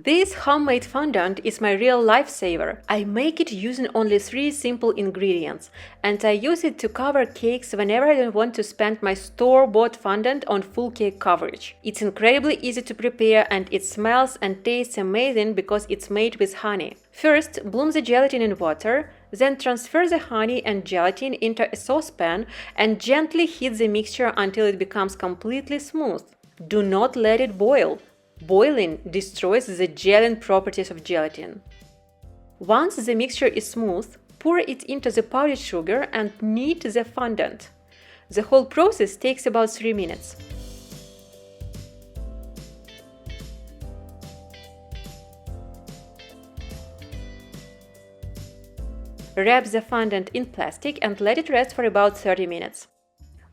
This homemade fondant is my real lifesaver. I make it using only 3 simple ingredients, and I use it to cover cakes whenever I don't want to spend my store-bought fondant on full cake coverage. It's incredibly easy to prepare and it smells and tastes amazing because it's made with honey. First, bloom the gelatin in water, then transfer the honey and gelatin into a saucepan and gently heat the mixture until it becomes completely smooth. Do not let it boil. Boiling destroys the gelling properties of gelatin. Once the mixture is smooth, pour it into the powdered sugar and knead the fondant. The whole process takes about 3 minutes. Wrap the fondant in plastic and let it rest for about 30 minutes.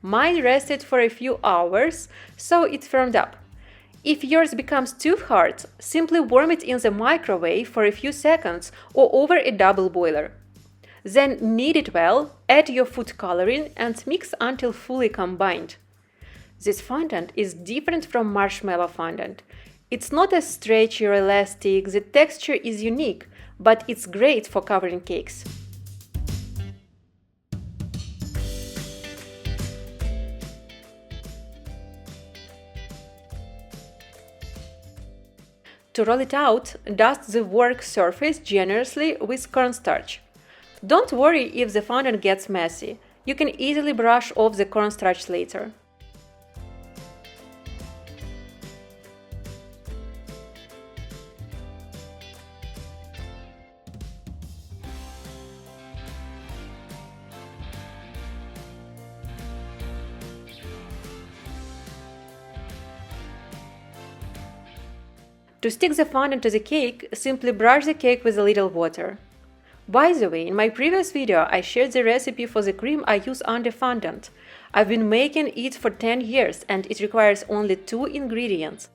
Mine rested for a few hours, so it firmed up. If yours becomes too hard, simply warm it in the microwave for a few seconds or over a double boiler. Then knead it well, add your food coloring and mix until fully combined. This fondant is different from marshmallow fondant. It's not as stretchy or elastic, the texture is unique, but it's great for covering cakes. To roll it out, dust the work surface generously with cornstarch. Don't worry if the fondant gets messy. You can easily brush off the cornstarch later. To stick the fondant to the cake, simply brush the cake with a little water. By the way, in my previous video I shared the recipe for the cream I use under fondant. I've been making it for 10 years and it requires only 2 ingredients.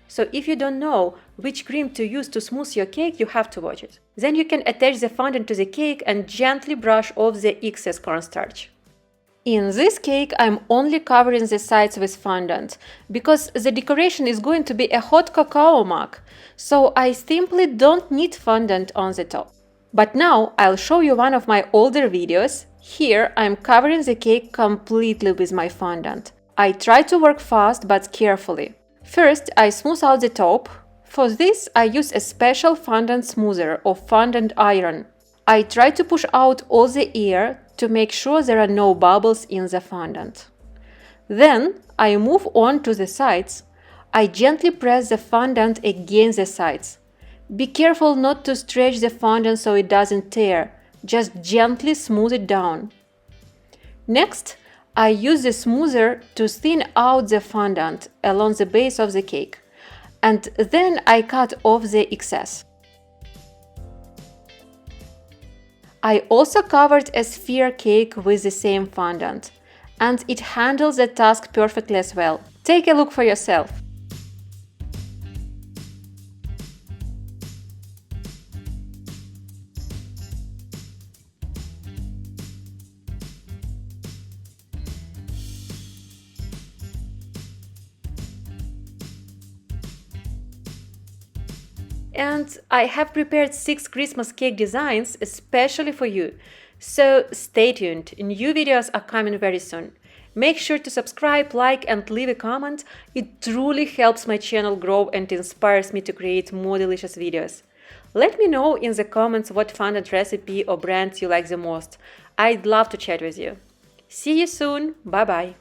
So if you don't know which cream to use to smooth your cake, you have to watch it. Then you can attach the fondant to the cake and gently brush off the excess cornstarch. In this cake, I'm only covering the sides with fondant, because the decoration is going to be a hot cocoa mug, so I simply don't need fondant on the top. But now I'll show you one of my older videos. Here I'm covering the cake completely with my fondant. I try to work fast but carefully. First, I smooth out the top. For this, I use a special fondant smoother or fondant iron. I try to push out all the air to make sure there are no bubbles in the fondant. Then I move on to the sides. I gently press the fondant against the sides. Be careful not to stretch the fondant so it doesn't tear. Just gently smooth it down. Next, I use the smoother to thin out the fondant along the base of the cake. And then I cut off the excess. I also covered a sphere cake with the same fondant, and it handles the task perfectly as well. Take a look for yourself. And I have prepared 6 Christmas cake designs especially for you. So stay tuned, new videos are coming very soon. Make sure to subscribe, like and leave a comment. It truly helps my channel grow and inspires me to create more delicious videos. Let me know in the comments what fondant recipe or brand you like the most. I'd love to chat with you. See you soon, bye bye!